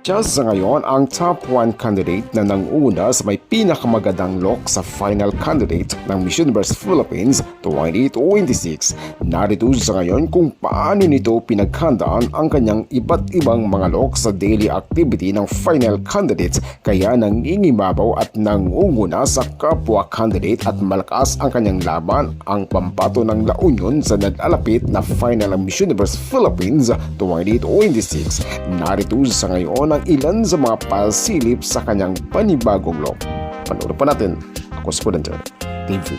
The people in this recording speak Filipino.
Just sa ngayon, ang top 1 candidate na nanguna sa may pinakamagandang look sa final candidate ng Miss Universe Philippines 2026. Narito sa ngayon kung paano nito pinaghandaan ang kanyang iba't ibang mga look sa daily activity ng final candidate, kaya nangingibabaw at nangunguna sa kapwa candidate at malakas ang kanyang laban ang pambato ng La Union sa nag-alapit na final ng Miss Universe Philippines 2026. Narito sa ngayon ang ilan sa mga pasilip sa kanyang panibagong look. Panoorin pa natin. Ako si Kudanter TV.